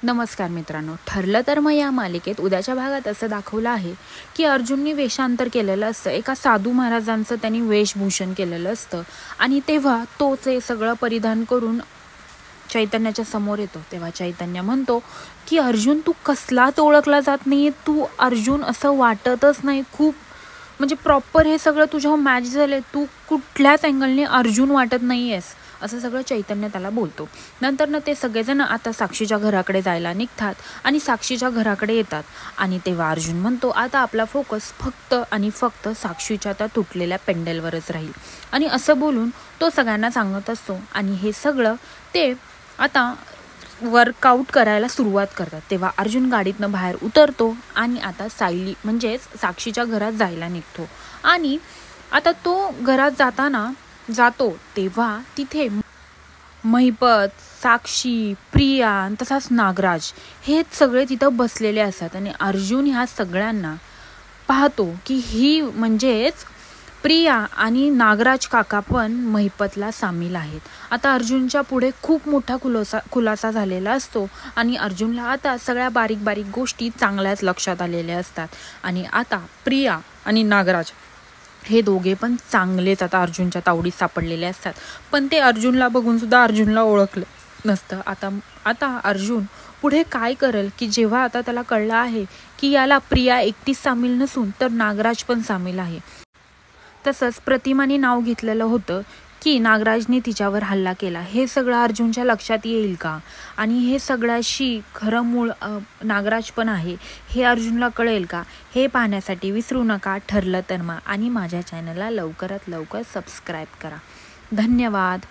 नमस्कार मित्रांनो, ठरलं तर मग या मालिकेत उद्याच्या भागात असं दाखवलं आहे की अर्जुनने वेषांतर केलेलं असतं. एका साधू महाराजांचं त्यांनी वेशभूषण केलेलं असतं आणि तेव्हा तोच हे सगळं परिधान करून चैतन्याच्या समोर येतो. तेव्हा चैतन्य म्हणतो की अर्जुन, तू कसलाच ओळखला जात नाहीये, तू अर्जुन असं वाटतच नाही. खूप म्हणजे प्रॉपर हे सगळं तुझ्यावर मॅच झाले, तू कुठल्याच अँगलने अर्जुन वाटत नाही आहेस, असं सगळं चैतन्य त्याला बोलतो. नंतर ना ते सगळेजण आता साक्षीच्या घराकडे जायला निघतात आणि साक्षीच्या घराकडे येतात आणि तेव्हा अर्जुन म्हणतो आता आपला फोकस फक्त आणि फक्त साक्षीच्या त्या तुटलेल्या पेंडलवरच राहील. आणि असं बोलून तो सगळ्यांना सांगत असतो आणि हे सगळं ते आता वर्कआउट करायला सुरुवात करतात. तेव्हा अर्जुन गाडीतनं बाहेर उतरतो आणि आता सायली म्हणजेच साक्षीच्या घरात जायला निघतो. आणि आता तो घरात जातो तेव्हा तिथे महिपत, साक्षी, प्रिया तसाच नागराज हेच सगळे तिथं बसलेले असतात आणि अर्जुन ह्या सगळ्यांना पाहतो की ही म्हणजेच प्रिया आणि नागराज काका पण महिपतला सामील आहेत. आता अर्जुनच्या पुढे खूप मोठा खुलासा झालेला असतो आणि अर्जुनला आता सगळ्या बारीक बारीक गोष्टी चांगल्याच लक्षात आलेल्या असतात. आणि आता प्रिया आणि नागराज हे दोघे पण चांगलेच आता अर्जुनच्या तावडीत सापडलेले असतात, पण ते अर्जुनला बघून सुद्धा अर्जुनला ओळखलं नसतं. आता अर्जुन पुढे काय करेल की जेव्हा आता त्याला कळलं आहे की याला प्रिया एकटीच सामील नसून तर नागराज पण सामील आहे. तसंच प्रतिमाने नाव घेतलेलं होतं की नागराजने तिच्यावर हल्ला केला. हे सगळं अर्जुनच्या लक्षात येईल का आणि हे सगळ्याशी खरं मूळ नागराज पण आहे हे अर्जुनला कळेल का, हे पाहण्यासाठी विसरू नका ठरलं तर मग आणि माझ्या चॅनलला लवकरात लवकर सबस्क्राईब करा. धन्यवाद.